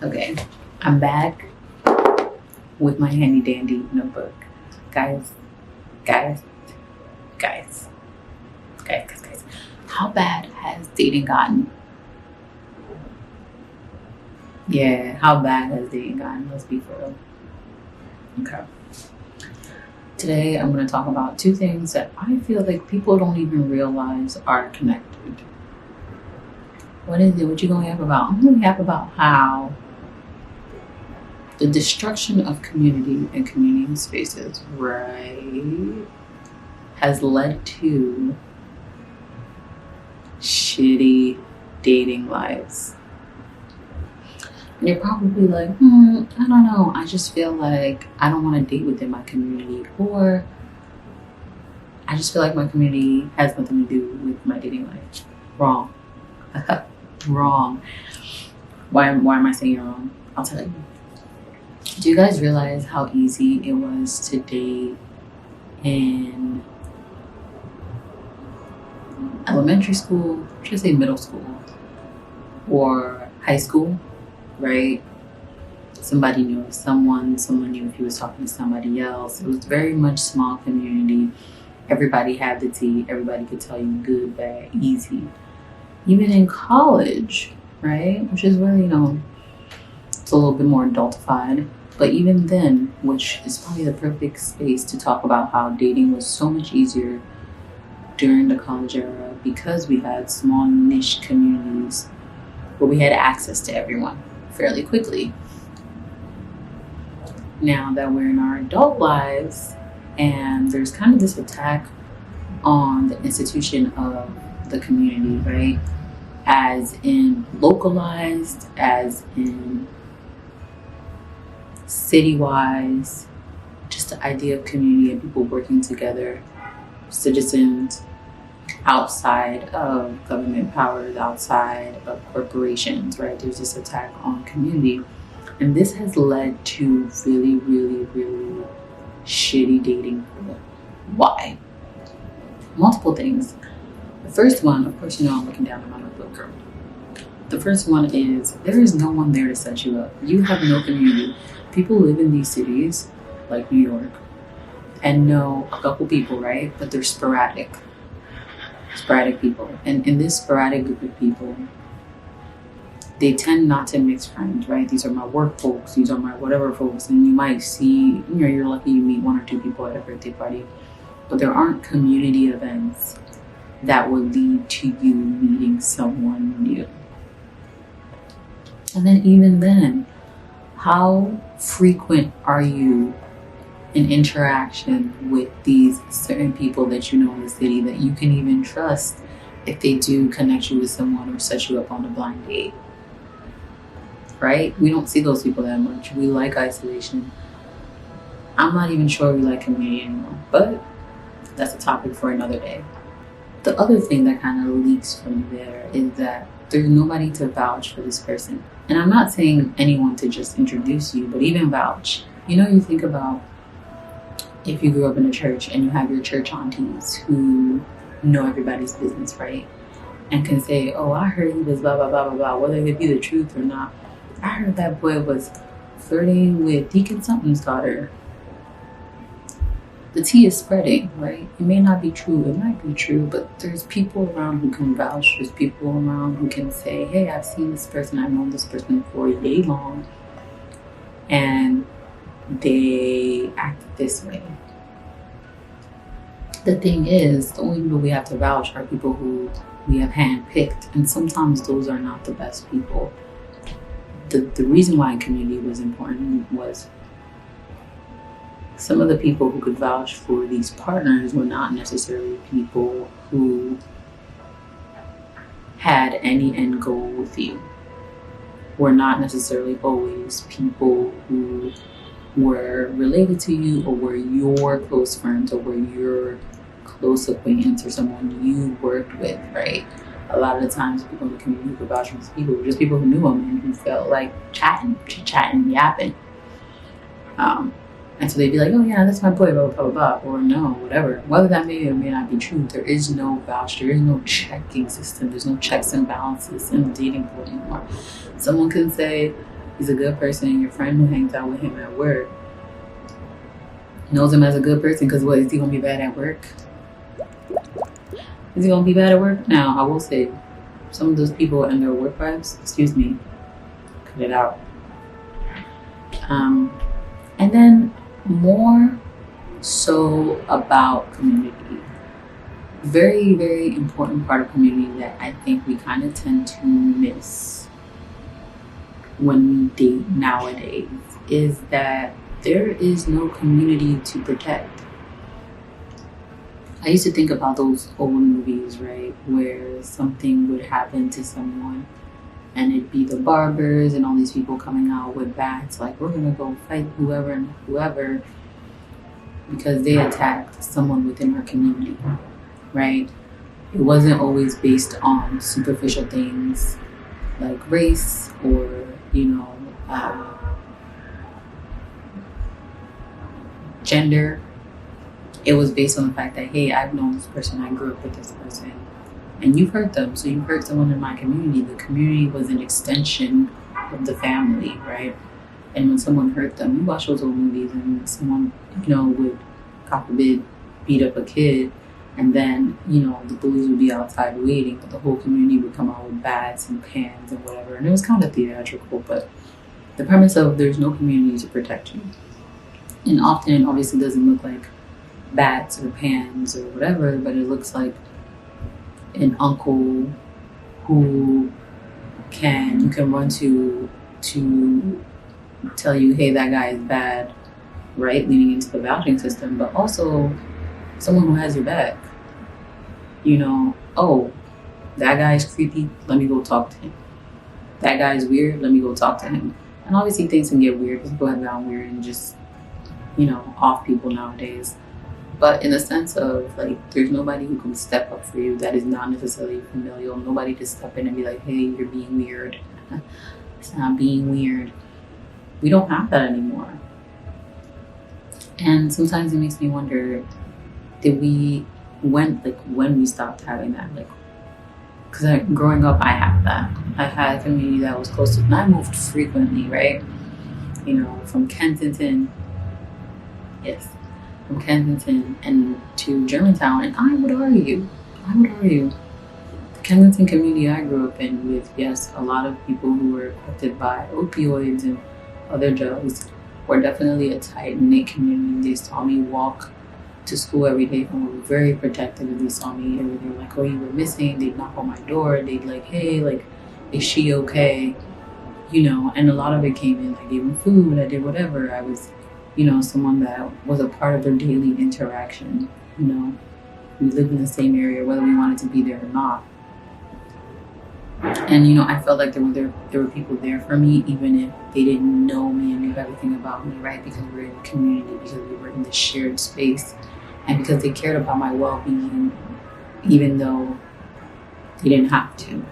Okay, I'm back with my handy dandy notebook. Guys, guys, guys, guys. How bad has dating gotten? Yeah, how bad has dating gotten? Let's be for real. Okay. Today I'm going to talk about two things that I feel like people don't even realize are connected. What is it? What you going to yap about? I'm going to yap about how the destruction of community and community spaces, right, has led to shitty dating lives. And you're probably like, I don't know. I just feel like I don't want to date within my community, or I just feel like my community has nothing to do with my dating life. Wrong. Wrong. Why am I saying you're wrong? I'll tell you. Do you guys realize how easy it was to date in elementary school, should I say middle school, or high school, right? Somebody knew someone knew if he was talking to somebody else. It was very much small community. Everybody had the tea. Everybody could tell you good, bad, easy. Even in college, right? Which is where, it's a little bit more adultified. But even then, which is probably the perfect space to talk about how dating was so much easier during the college era because we had small niche communities where we had access to everyone fairly quickly. Now that we're in our adult lives and there's kind of this attack on the institution of the community, right? As in localized, as in city-wise, just the idea of community and people working together, citizens outside of government powers, outside of corporations, right? There's this attack on community. And this has led to really, really, really shitty dating. Why? Multiple things. The first one, of course, I'm looking down at my notebook. The first one is there is no one there to set you up. You have no community. People live in these cities, like New York, and know a couple people, right? But they're sporadic people. And in this sporadic group of people, they tend not to mix friends, right? These are my work folks, these are my whatever folks. And you might see, you're lucky you meet one or two people at a birthday party, but there aren't community events that will lead to you meeting someone new. And then even then, how frequent are you in interaction with these certain people that you know in the city that you can even trust if they do connect you with someone or set you up on a blind date? Right? We don't see those people that much. We like isolation. I'm not even sure we like community anymore, but that's a topic for another day. The other thing that kind of leaks from there is that there's nobody to vouch for this person. And I'm not saying anyone to just introduce you, but even vouch. You think about if you grew up in a church and you have your church aunties who know everybody's business, right? And can say, oh, I heard he was blah, blah, blah, blah, blah, whether it be the truth or not. I heard that boy was flirting with Deacon something's daughter. The tea is spreading, right? It may not be true, it might be true, but there's people around who can vouch. There's people around who can say, hey, I've seen this person, I've known this person for a day long, and they act this way. The thing is, the only people we have to vouch are people who we have handpicked, and sometimes those are not the best people. The reason why community was important was some of the people who could vouch for these partners were not necessarily people who had any end goal with you. Were not necessarily always people who were related to you or were your close friends or were your close acquaintance or someone you worked with, right? A lot of the times people in the community who could vouch for these people were just people who knew them and who felt like chit-chatting, yapping. And so they'd be like, oh yeah, that's my boy, blah, blah, blah, blah, or no, whatever. Whether that may or may not be true, there is no vouch, there is no checking system, there's no checks and balances in the dating pool anymore. Someone can say, He's a good person. Your friend who hangs out with him at work knows him as a good person because what, is he gonna be bad at work? Is he gonna be bad at work? Now, I will say, some of those people and their work lives, excuse me, cut it out. And then more so about community. Very, very important part of community that I think we kind of tend to miss when we date nowadays is that there is no community to protect. I used to think about those old movies, right, where something would happen to someone and it'd be the barbers and all these people coming out with bats like, we're gonna go fight whoever and whoever because they attacked someone within our community, right? It wasn't always based on superficial things like race or, gender. It was based on the fact that, hey, I've known this person, I grew up with this person, and you've hurt them, so you've hurt someone in my community. The community was an extension of the family, right? And when someone hurt them, you watch those old movies and someone, would, God forbid, beat up a kid, and then, the bullies would be outside waiting, but the whole community would come out with bats and pans and whatever. And it was kind of theatrical, but the premise of there's no community to protect you. And often it obviously doesn't look like bats or pans or whatever, but it looks like an uncle who you can run to tell you, hey, that guy is bad, right? Leaning into the vouching system, but also someone who has your back. Oh, that guy's creepy, let me go talk to him. That guy's weird, let me go talk to him. And obviously things can get weird. People have gotten weird and just, off people nowadays. But in the sense of, like, there's nobody who can step up for you that is not necessarily familial. Nobody to step in and be like, hey, you're being weird. It's not being weird. We don't have that anymore. And sometimes it makes me wonder, when we stopped having that? Like, because growing up, I had that. I had a community that was close to, and I moved frequently, right? From Kensington, and to Germantown, and I would argue, the Kensington community I grew up in with, yes, a lot of people who were affected by opioids and other drugs were definitely a tight-knit community. They saw me walk to school every day and were very protective. If they saw me every day, like, oh, you were missing, they'd knock on my door, they'd like, hey, like, is she okay? And a lot of it came in, I gave them food, I did whatever. I was someone that was a part of their daily interaction. We lived in the same area, whether we wanted to be there or not. And, I felt like there were people there for me, even if they didn't know me and knew everything about me, right? Because we were in a community, because we were in this shared space, and because they cared about my well-being, even though they didn't have to.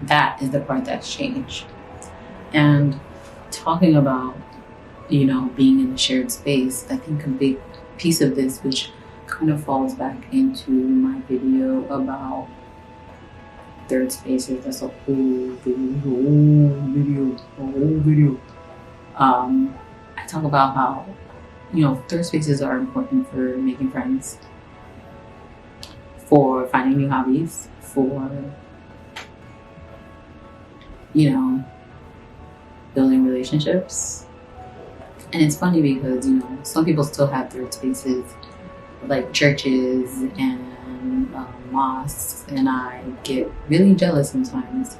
That is the part that's changed. And talking about being in a shared space, I think a big piece of this, which kind of falls back into my video about third spaces, that's a whole video. I talk about how, third spaces are important for making friends, for finding new hobbies, for, building relationships. And it's funny because, some people still have third spaces, like churches and mosques, and I get really jealous sometimes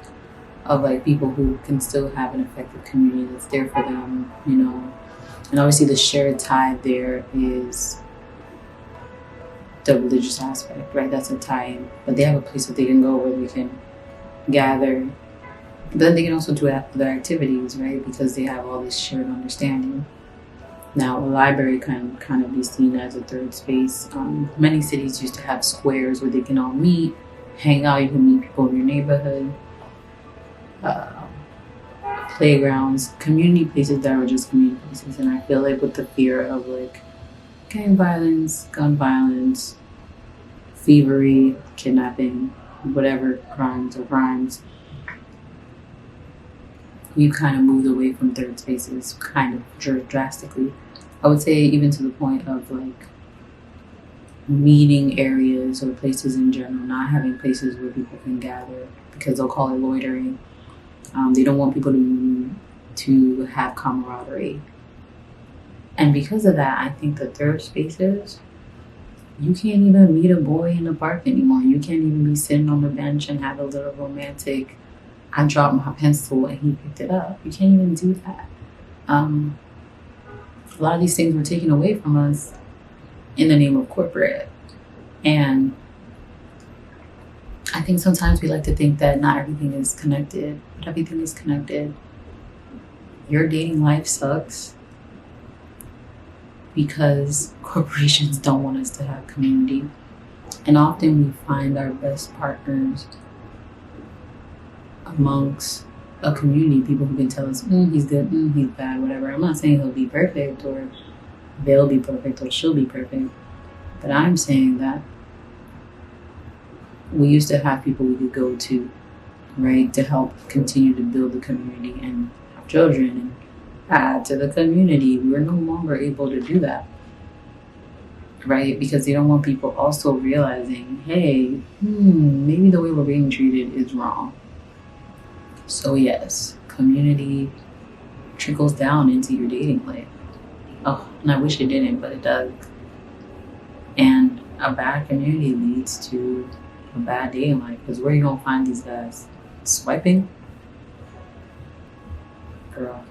of, like, people who can still have an effective community that's there for them, And obviously the shared tie there is the religious aspect, right? That's a tie, but they have a place that they can go where they can gather. But then they can also do other activities, right? Because they have all this shared understanding. Now, a library can kind of be seen as a third space. Many cities used to have squares where they can all meet, hang out. You can meet people in your neighborhood. Playgrounds, community places that were just community places. And I feel like with the fear of, like, gang violence, gun violence, thievery, kidnapping, whatever crimes, we've kind of moved away from third spaces kind of drastically. I would say even to the point of like meeting areas or places in general, not having places where people can gather because they'll call it loitering. They don't want people to have camaraderie. And because of that, I think the third spaces, you can't even meet a boy in the park anymore. You can't even be sitting on the bench and have a little romantic, I dropped my pencil and he picked it up. You can't even do that. A lot of these things were taken away from us in the name of corporate. And I think sometimes we like to think that not everything is connected, but everything is connected. Your dating life sucks because corporations don't want us to have community. And often we find our best partners amongst a community, people who can tell us, he's good, he's bad, whatever. I'm not saying he'll be perfect or they'll be perfect or she'll be perfect, but I'm saying that we used to have people we could go to, right, to help continue to build the community and have children and add to the community. We're no longer able to do that, right? Because they don't want people also realizing, hey, maybe the way we're being treated is wrong. So yes, community trickles down into your dating life. Oh, and I wish it didn't, but it does. And a bad community leads to a bad dating life, because where are you gonna find these guys? Swiping? Girl.